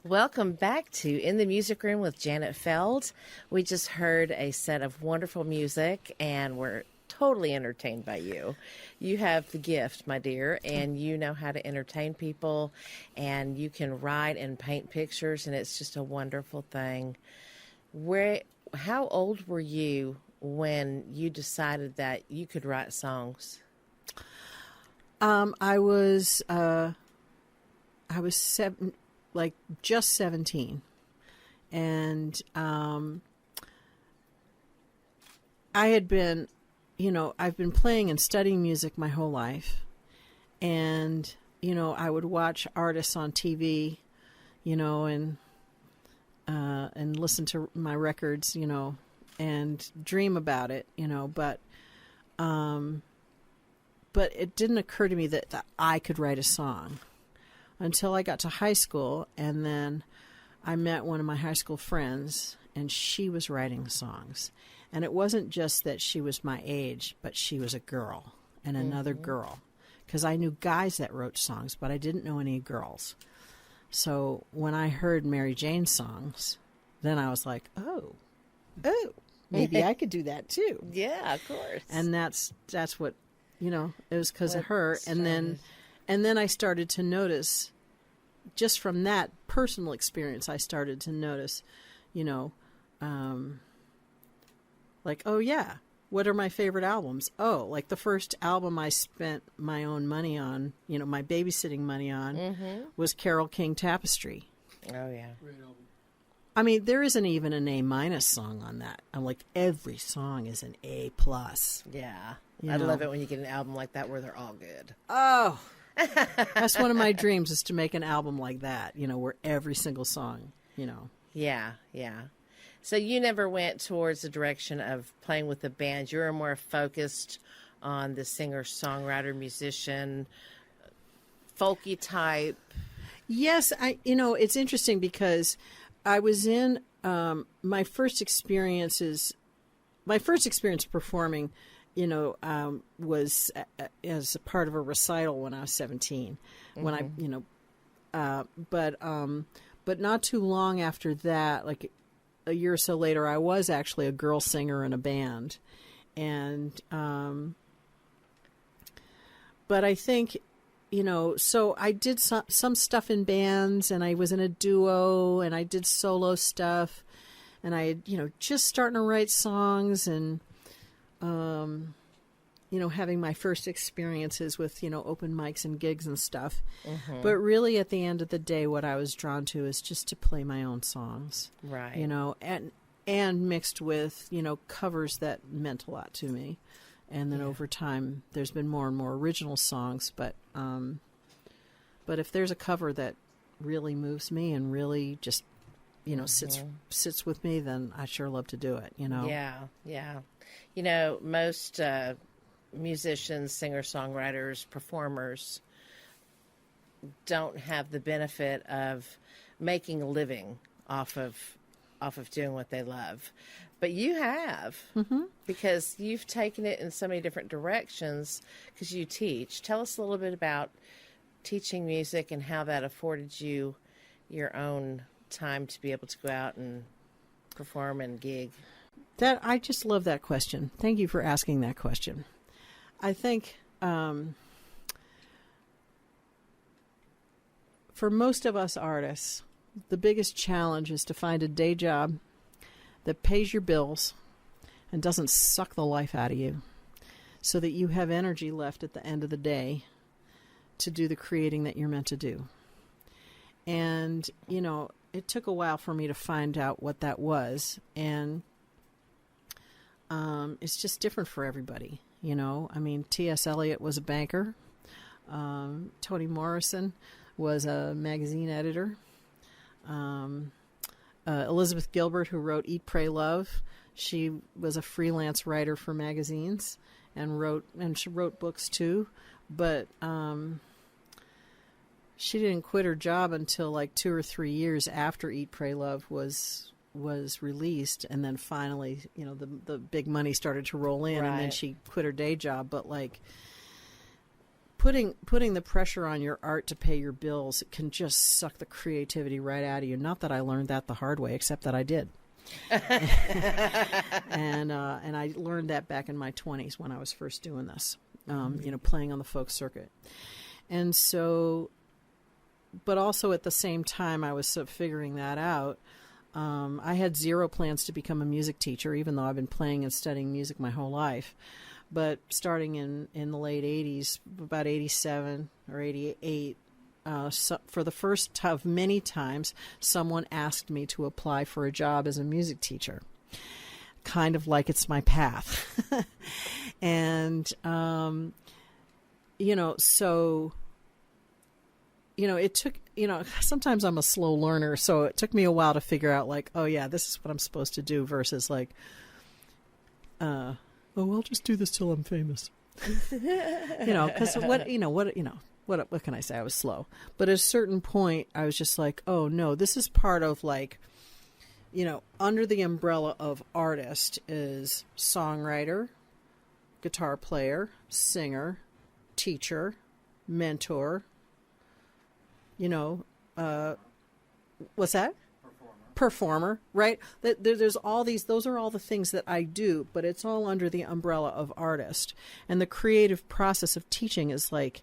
Welcome back to In the Music Room with Janet Feld. We just heard a set of wonderful music and we're totally entertained by you. You have the gift, my dear, and you know how to entertain people, and you can write and paint pictures, and it's just a wonderful thing. How old were you when you decided that you could write songs? I was just 17, and I had been, I've been playing and studying music my whole life, and I would watch artists on TV, and listen to my records, and dream about it, but it didn't occur to me that I could write a song until I got to high school, and then I met one of my high school friends, and she was writing songs. And it wasn't just that she was my age, but she was a girl and another girl, because I knew guys that wrote songs, but I didn't know any girls. So when I heard Mary Jane's songs, then I was like, oh, maybe I could do that too. Yeah, of course. And that's what, it was because of her. And then I started to notice, just from that personal experience, I started to notice, like, oh yeah, what are my favorite albums? Oh, like the first album I spent my own money on, my babysitting money on, was Carole King Tapestry. Oh yeah. Great album. I mean, there isn't even an A- song on that. I'm like, every song is an A+. Yeah. I love it when you get an album like that where they're all good. Oh, that's one of my dreams, is to make an album like that, where every single song, Yeah, yeah. So you never went towards the direction of playing with a band. You were more focused on the singer, songwriter, musician, folky type. Yes, it's interesting because I was in my first experience performing, was as a part of a recital when I was 17. When but not too long after that, like a year or so later, I was actually a girl singer in a band, and but I think, so I did some stuff in bands, and I was in a duo, and I did solo stuff, and I had, just starting to write songs, and having my first experiences with, open mics and gigs and stuff. But really, at the end of the day, what I was drawn to is just to play my own songs. Right. And mixed with, covers that meant a lot to me. And then over time, there's been more and more original songs. But if there's a cover that really moves me and really just, sits with me, then I sure love to do it, Yeah, yeah. Most musicians, singer-songwriters, performers don't have the benefit of making a living off of doing what they love. But you have, because you've taken it in so many different directions because you teach. Tell us a little bit about teaching music and how that afforded you your own time to be able to go out and perform and gig. I just love that question. Thank you for asking that question. I think for most of us artists, the biggest challenge is to find a day job that pays your bills and doesn't suck the life out of you, so that you have energy left at the end of the day to do the creating that you're meant to do. And, it took a while for me to find out what that was, and it's just different for everybody. T.S. Eliot was a banker. Toni Morrison was a magazine editor. Elizabeth Gilbert, who wrote Eat, Pray, Love, she was a freelance writer for magazines and she wrote books too. But she didn't quit her job until like 2 or 3 years after Eat, Pray, Love was released, and then finally, the big money started to roll in, and then she quit her day job. But like, putting the pressure on your art to pay your bills can just suck the creativity right out of you. Not that I learned that the hard way, except that I did. And I learned that back in my 20s when I was first doing this, playing on the folk circuit. And so, but also at the same time I was sort of figuring that out. I had zero plans to become a music teacher, even though I've been playing and studying music my whole life. But starting in the late 80s, about 87 or 88, for the first of many times, someone asked me to apply for a job as a music teacher, kind of like it's my path. And, so, it took, sometimes I'm a slow learner, so it took me a while to figure out, like, oh, yeah, this is what I'm supposed to do versus, like, oh, I'll just do this till I'm famous. Because what can I say? I was slow. But at a certain point, I was just like, oh, no, this is part of, like, under the umbrella of artist is songwriter, guitar player, singer, teacher, mentor, what's that? Performer, right? There's all these, those are all the things that I do, but it's all under the umbrella of artist. And the creative process of teaching is like,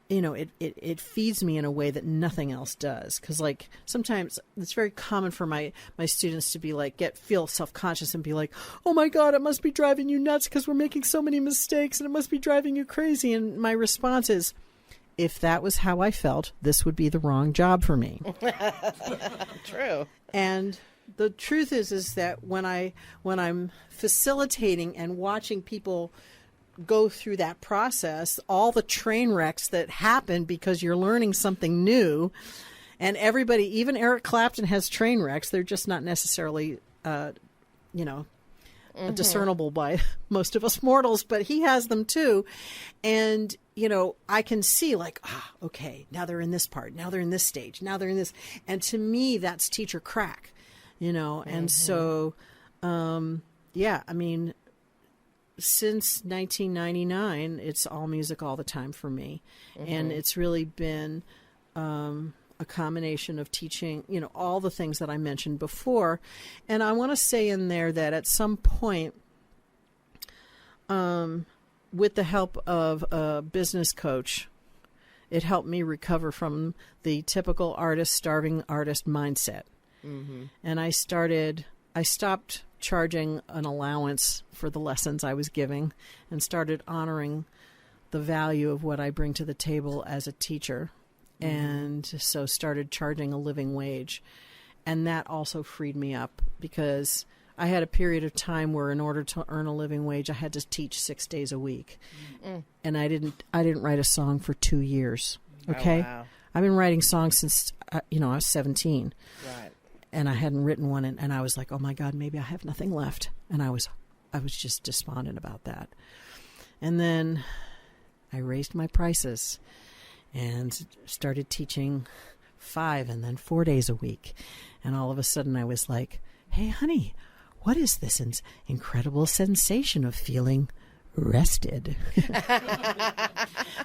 it feeds me in a way that nothing else does. Because, like, sometimes it's very common for my students to be like, feel self-conscious and be like, oh my God, it must be driving you nuts because we're making so many mistakes and it must be driving you crazy. And my response is, if that was how I felt, this would be the wrong job for me. True. And the truth is that when I'm facilitating and watching people go through that process, all the train wrecks that happen because you're learning something new, and everybody, even Eric Clapton has train wrecks. They're just not necessarily, discernible by most of us mortals, but he has them too. And, I can see, like, okay, now they're in this part, now they're in this stage, now they're in this. And to me, that's teacher crack, and so, since 1999, it's all music all the time for me. And it's really been a combination of teaching, all the things that I mentioned before. And I want to say in there that at some point, with the help of a business coach, it helped me recover from the typical starving artist mindset. And I stopped charging an allowance for the lessons I was giving and started honoring the value of what I bring to the table as a teacher. And so started charging a living wage. And that also freed me up because I had a period of time where in order to earn a living wage, I had to teach 6 days a week. And I didn't write a song for 2 years. Okay. Oh, wow. I've been writing songs since, I was 17. Right. And I hadn't written one. And I was like, oh my God, maybe I have nothing left. And I was just despondent about that. And then I raised my prices and started teaching 5 and then 4 days a week. And all of a sudden I was like, hey, honey, what is this incredible sensation of feeling rested?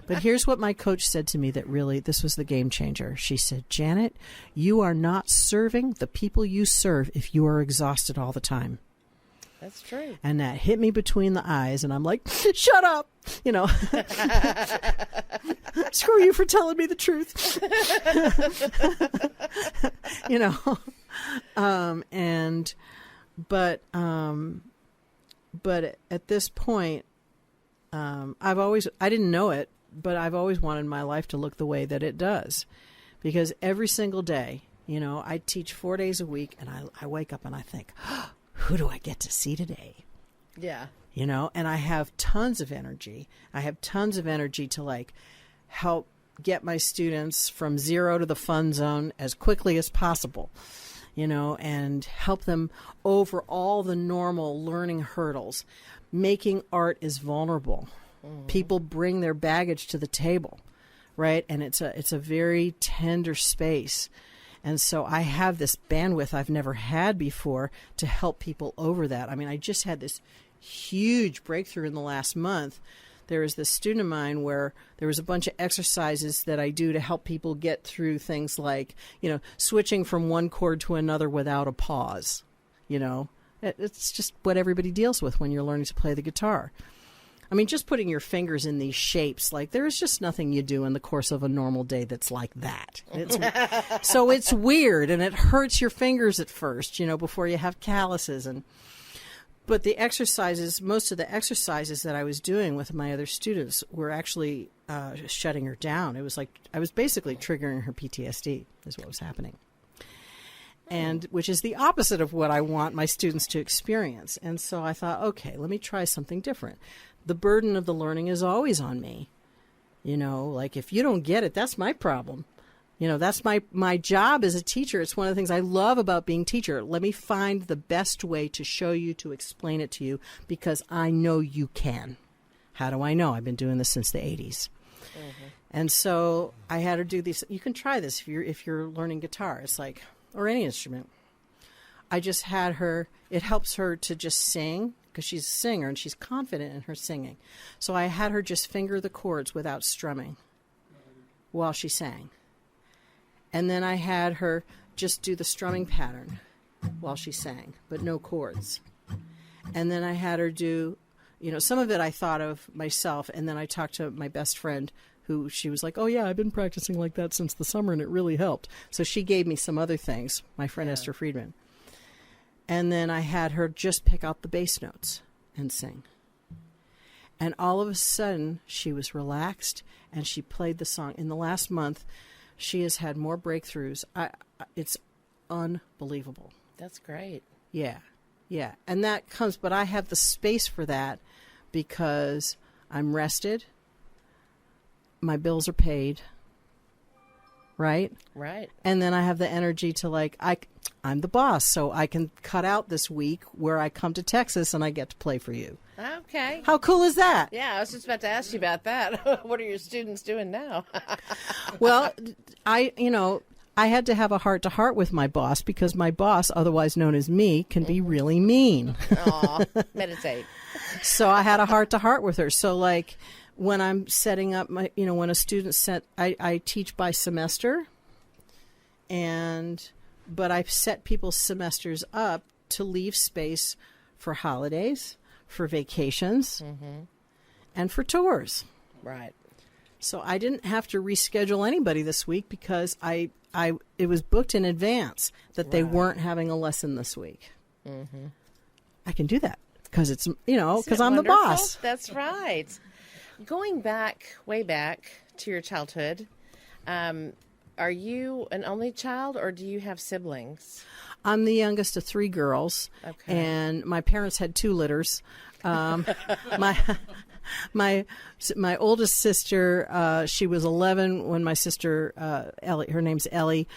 But here's what my coach said to me that really, this was the game changer. She said, Janet, you are not serving the people you serve if you are exhausted all the time. That's true. And that hit me between the eyes, and I'm like, shut up! Screw you for telling me the truth. But at this point, I didn't know it, but I've always wanted my life to look the way that it does. Because every single day, I teach 4 days a week, and I wake up and I think, who do I get to see today? Yeah. And I have tons of energy. I have tons of energy to, like, help get my students from zero to the fun zone as quickly as possible, and help them over all the normal learning hurdles. Making art is vulnerable. People bring their baggage to the table, right? And it's a very tender space. And so I have this bandwidth I've never had before to help people over that. I mean, I just had this huge breakthrough in the last month there was this student of mine where there was a bunch of exercises that I do to help people get through things like, switching from one chord to another without a pause. It's just what everybody deals with when you're learning to play the guitar. I mean, just putting your fingers in these shapes, like there's just nothing you do in the course of a normal day that's like that. So it's weird, and it hurts your fingers at first, before you have calluses. But the exercises, most of the exercises that I was doing with my other students were actually shutting her down. It was like I was basically triggering her PTSD is what was happening. And which is the opposite of what I want my students to experience. And so I thought, okay, let me try something different. The burden of the learning is always on me. Like if you don't get it, that's my problem. That's my job as a teacher. It's one of the things I love about being a teacher. Let me find the best way to show you, to explain it to you, because I know you can. How do I know? I've been doing this since the 80s. Mm-hmm. And so I had her do these. You can try this if you're learning guitar. It's like, or any instrument. I just had her, it helps her to just sing, because she's a singer and she's confident in her singing. So I had her just finger the chords without strumming while she sang. And then I had her just do the strumming pattern while she sang, but no chords. And then I had her do, some of it I thought of myself, and then I talked to my best friend who she was like, oh, yeah, I've been practicing like that since the summer, and it really helped. So she gave me some other things, my friend Esther Friedman. And then I had her just pick out the bass notes and sing. And all of a sudden, she was relaxed, and she played the song. In the last month, she has had more breakthroughs. It's unbelievable. That's great. Yeah. And that comes, but I have the space for that because I'm rested. My bills are paid. Right? Right. And then I have the energy to I'm the boss, so I can cut out this week where I come to Texas and I get to play for you. Okay. How cool is that? Yeah, I was just about to ask you about that. What are your students doing now? Well, I had to have a heart-to-heart with my boss because my boss, otherwise known as me, can be really mean. Aw, meditate. So I had a heart-to-heart with her. So when I'm setting up my, when a student I teach by semester, but I set people's semesters up to leave space for holidays, for vacations, and for tours. Right. So I didn't have to reschedule anybody this week because it was booked in advance that they weren't having a lesson this week. Mm-hmm. I can do that because it's, because I'm the boss. That's right. Going back, way back to your childhood, are you an only child or do you have siblings? I'm the youngest of 3 girls, and my parents had 2 litters. My oldest sister, she was 11 when my sister Ellie, her name's Ellie.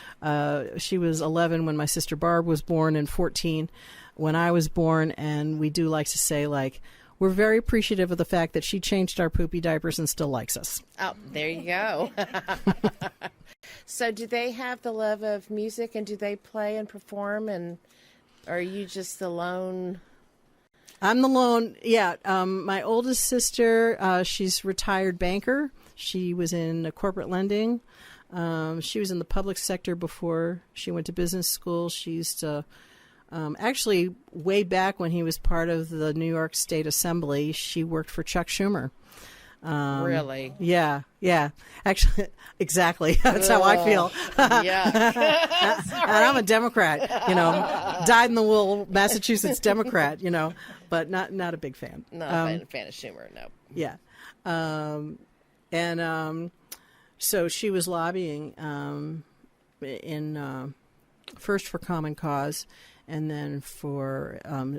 She was 11 when my sister Barb was born, and 14 when I was born. And we do like to say we're very appreciative of the fact that she changed our poopy diapers and still likes us. Oh, there you go. So do they have the love of music, and do they play and perform, and are you just the lone? I'm the lone, yeah. My oldest sister, she's retired banker. She was in corporate lending. She was in the public sector before she went to business school. She used to... actually, way back when he was part of the New York State Assembly, she worked for Chuck Schumer. Really? Yeah. Actually, exactly. That's how I feel. Yeah. And I'm a Democrat, dyed-in-the-wool Massachusetts Democrat, but not a big fan. Not a fan of Schumer, no. Yeah. So she was lobbying first for Common Cause, and then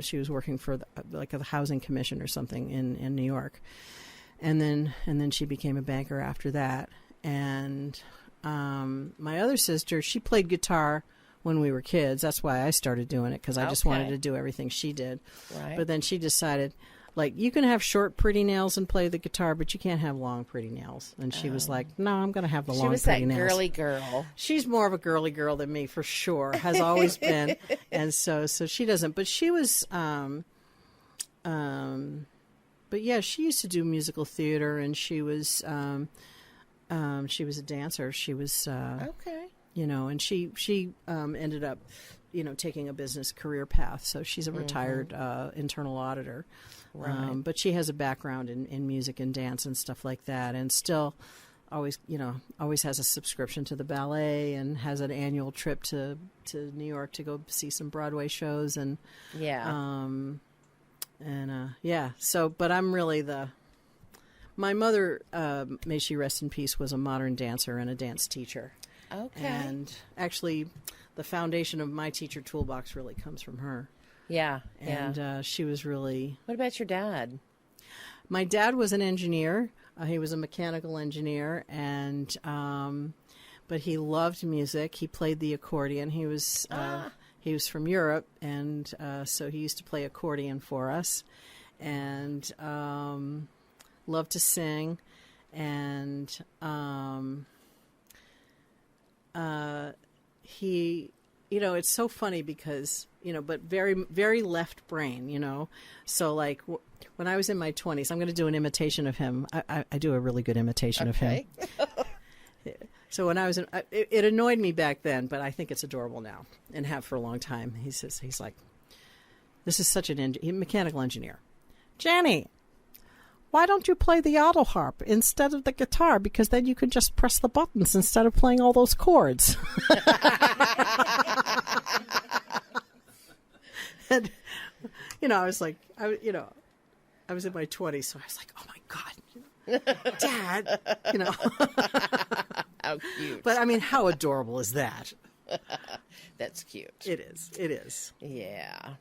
she was working for a housing commission or something in New York, and then she became a banker after that. And my other sister, she played guitar when we were kids. That's why I started doing it, because I just wanted to do everything she did. Right. But then she decided, you can have short, pretty nails and play the guitar, but you can't have long, pretty nails. And she was like, no, I'm going to have the long, pretty nails. She was that girly girl. She's more of a girly girl than me, for sure. Has always been. And so she doesn't. But she was, but yeah, she used to do musical theater, and she was a dancer. She was Okay. and she ended up taking a business career path. So she's a retired internal auditor. Right. But she has a background in music and dance and stuff like that, and still always has a subscription to the ballet and has an annual trip to New York to go see some Broadway shows and Yeah. So, but I'm really my mother, may she rest in peace, was a modern dancer and a dance teacher. Okay. And actually, the foundation of my teacher toolbox really comes from her. Yeah. And she was really... What about your dad? My dad was an engineer. He was a mechanical engineer, and but he loved music. He played the accordion. He was from Europe, and so he used to play accordion for us, and loved to sing, and he, it's so funny because but very, very left brain, so like. When I was in my 20s, I'm going to do an imitation of him. I do a really good imitation of him. So when I was it annoyed me back then, but I think it's adorable now and have for a long time. He's like, this is such a mechanical engineer. Jenny, why don't you play the auto harp instead of the guitar? Because then you can just press the buttons instead of playing all those chords. And, I was like, I was in my 20s, so I was like, oh, my God, Dad, How cute. But, I mean, how adorable is that? That's cute. It is. Yeah.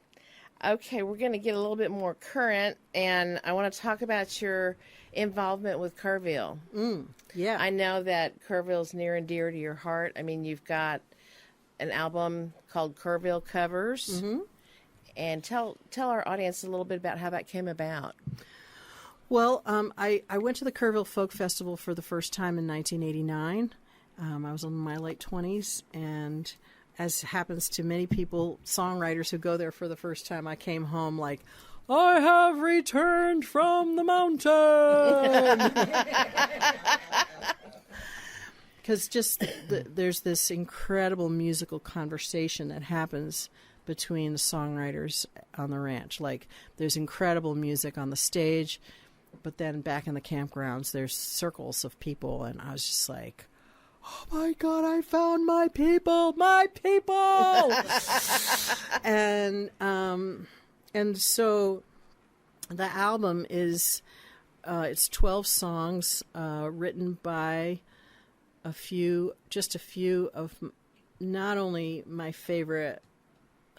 Okay, we're going to get a little bit more current, and I want to talk about your involvement with Kerrville. Yeah. I know that Kerrville's near and dear to your heart. I mean, you've got an album called Kerrville Covers. Mm-hmm. And tell our audience a little bit about how that came about. Well, I went to the Kerrville Folk Festival for the first time in 1989. I was in my late 20s, and as happens to many people, songwriters who go there for the first time, I came home like, I have returned from the mountain. Because there's this incredible musical conversation that happens between the songwriters on the ranch. Like, there's incredible music on the stage, but then back in the campgrounds, there's circles of people, and I was just like, oh my God, I found my people! And so the album is, it's 12 songs written by just a few of not only my favorite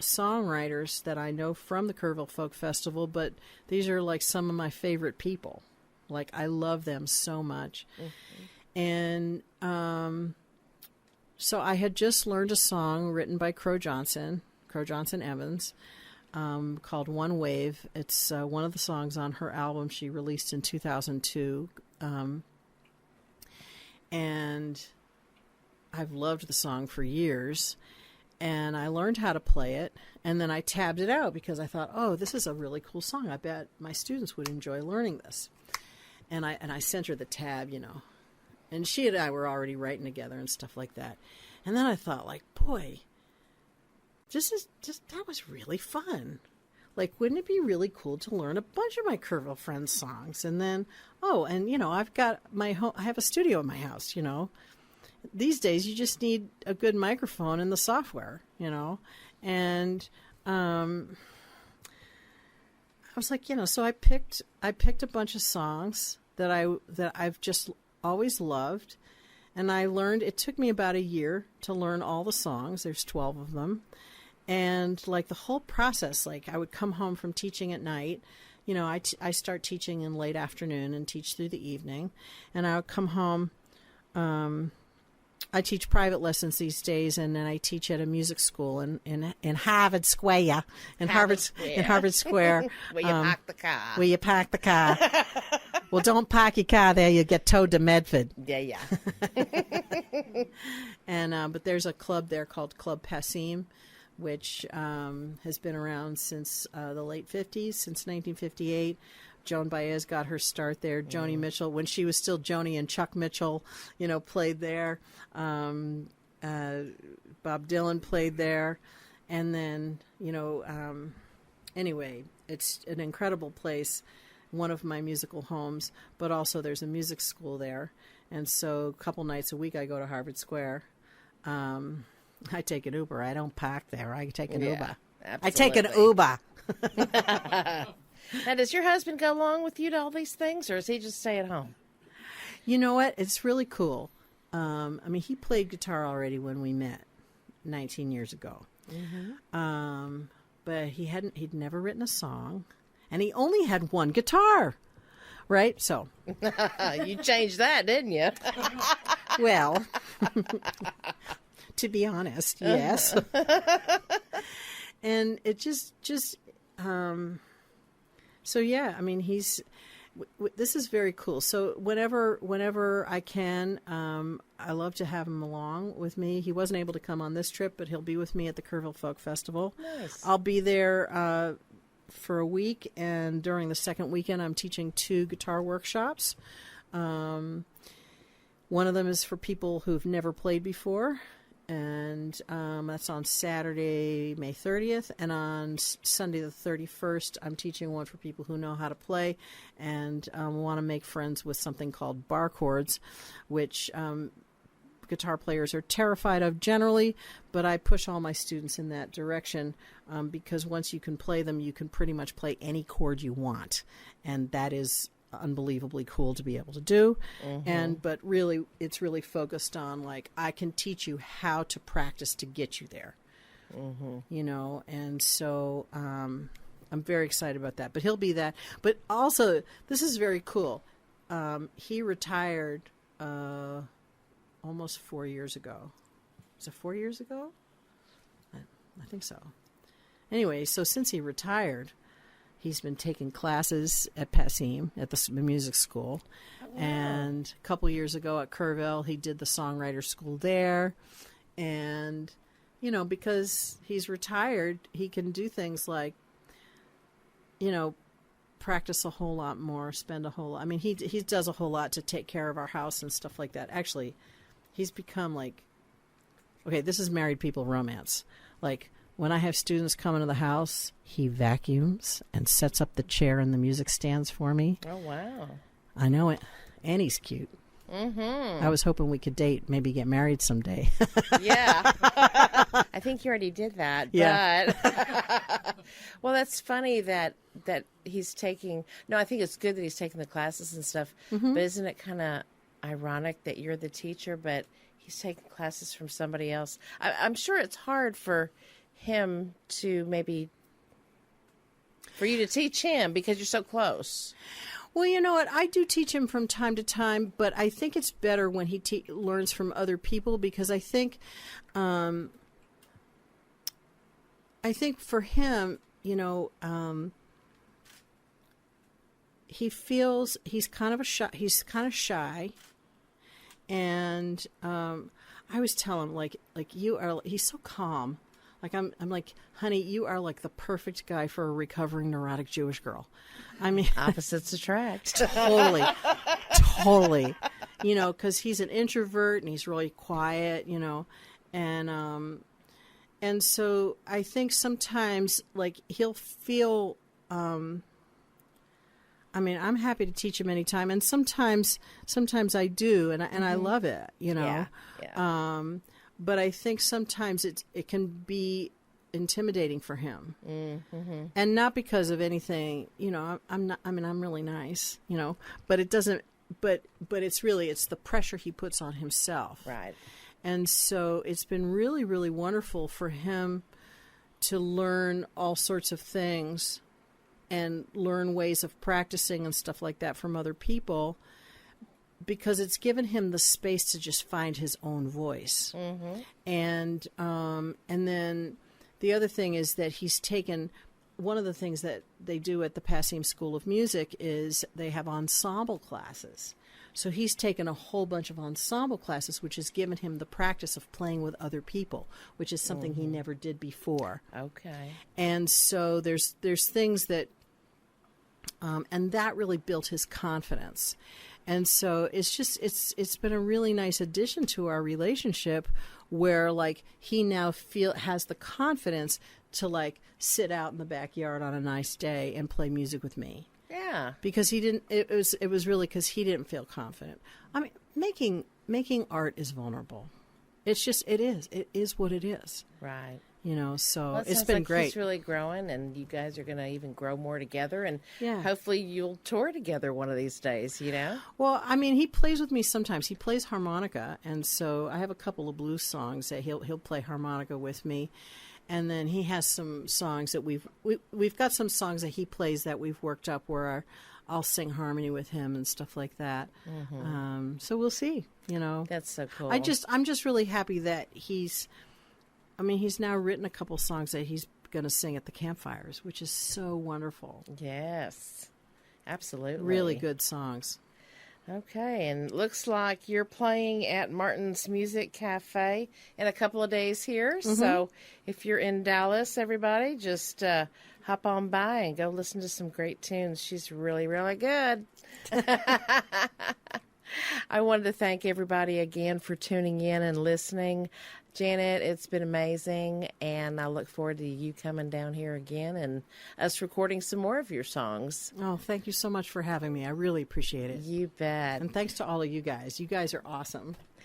songwriters that I know from the Kerrville Folk Festival, but these are like some of my favorite people. Like, I love them so much. Mm-hmm. And so I had just learned a song written by Crow Johnson Evans, called One Wave. It's one of the songs on her album she released in 2002. And I've loved the song for years. And I learned how to play it, and then I tabbed it out because I thought, oh, this is a really cool song. I bet my students would enjoy learning this. And I sent her the tab, and she and I were already writing together and stuff like that. And then I thought, like, boy, that was really fun. Like, wouldn't it be really cool to learn a bunch of my Kerrville friends' songs? And then, I've got I have a studio in my house, These days, you just need a good microphone and the software, And I was like, so I picked a bunch of songs that I've just always loved, and I learned. It took me about a year to learn all the songs. There's 12 of them, and like the whole process. Like, I would come home from teaching at night. I start teaching in late afternoon and teach through the evening, and I would come home. I teach private lessons these days, and then I teach at a music school in Harvard Square. In Harvard Square. Where you park the car. Well, don't park your car there. You get towed to Medford. Yeah. And but there's a club there called Club Passim, which has been around since the late 50s, since 1958. Joan Baez got her start there. Joni Mitchell, when she was still Joni and Chuck Mitchell, played there. Bob Dylan played there. And then, anyway, it's an incredible place, one of my musical homes, but also there's a music school there. And so a couple nights a week I go to Harvard Square. I take an Uber. I don't park there. I take an Uber. Absolutely. I take an Uber. Now, does your husband go along with you to all these things, or does he just stay at home? You know what? It's really cool. He played guitar already when we met 19 years ago. Mm-hmm. But he'd never written a song, and he only had one guitar, right? So you changed that, didn't you? Well, to be honest, yes. And it just so yeah, this is very cool. So whenever I can, I love to have him along with me. He wasn't able to come on this trip, but he'll be with me at the Kerrville Folk Festival. Nice. I'll be there for a week, and during the second weekend, I'm teaching 2 guitar workshops. One of them is for people who've never played before, and that's on Saturday, May 30th, and on Sunday the 31st, I'm teaching one for people who know how to play and want to make friends with something called bar chords, which guitar players are terrified of generally, but I push all my students in that direction because once you can play them, you can pretty much play any chord you want, and that is unbelievably cool to be able to do. Mm-hmm. But really, it's really focused on, like, I can teach you how to practice to get you there. Mm-hmm. And so I'm very excited about that. But he'll be that. But also, this is very cool. He retired almost 4 years ago. Was it 4 years ago? I think so. Anyway, so since he retired, he's been taking classes at Passim at the music school. Oh, wow. And a couple years ago at Kerrville, he did the songwriter school there. And, because he's retired, he can do things like, practice a whole lot more, spend a whole lot. He does a whole lot to take care of our house and stuff like that. Actually, he's become this is married people romance. When I have students come into the house, he vacuums and sets up the chair and the music stands for me. Oh, wow. I know it. And he's cute. Mm-hmm. I was hoping we could date, maybe get married someday. Yeah. I think you already did that. Yeah. But well, that's funny that he's taking... No, I think it's good that he's taking the classes and stuff. Mm-hmm. But isn't it kind of ironic that you're the teacher, but he's taking classes from somebody else? I'm sure it's hard for him to for you to teach him because you're so close. Well, you know what? I do teach him from time to time, but I think it's better when he learns from other people because I think for him, he feels he's kind of shy, and I always tell him he's so calm. I'm like, honey, you are like the perfect guy for a recovering neurotic Jewish girl. Opposites attract. Totally. Because he's an introvert and he's really quiet, and so I think sometimes he'll feel, I'm happy to teach him anytime, and sometimes I do, and I love it, Yeah. But I think sometimes it can be intimidating for him, and not because of anything. I'm really nice, but it doesn't. But it's the pressure he puts on himself, right? And so it's been really, really wonderful for him to learn all sorts of things and learn ways of practicing and stuff like that from other people. Because it's given him the space to just find his own voice. Mm-hmm. And then the other thing is that he's taken, one of the things that they do at the Passim School of Music is they have ensemble classes. So he's taken a whole bunch of ensemble classes, which has given him the practice of playing with other people, which is something he never did before. Okay. And so there's things that And that really built his confidence. And so it's been a really nice addition to our relationship, where like he now has the confidence to like sit out in the backyard on a nice day and play music with me. Yeah. Because he didn't. It was really because he didn't feel confident. I mean, making art is vulnerable. It is what it is. Right. You know, so Well, it it's sounds been like great. He's really growing, and you guys are going to even grow more together, and Yeah. hopefully you'll tour together one of these days, you know? Well, I mean, he plays with me sometimes. He plays harmonica, and so I have a couple of blues songs that he'll play harmonica with me, and then he has some songs that we've got some songs that he plays that we've worked up where I'll sing harmony with him and stuff like that. Mm-hmm. So we'll see. You know, That's so cool. I'm just really happy that he's now written a couple songs that he's going to sing at the campfires, which is so wonderful. Yes, absolutely. Really good songs. Okay, and looks like you're playing at Martin's Music Cafe in a couple of days here. Mm-hmm. So if you're in Dallas, everybody, just hop on by and go listen to some great tunes. She's really, really good. I wanted to thank everybody again for tuning in and listening. Janet, it's been amazing, and I look forward to you coming down here again and us recording some more of your songs. Oh, thank you so much for having me. I really appreciate it. You bet. And thanks to all of you guys. You guys are awesome.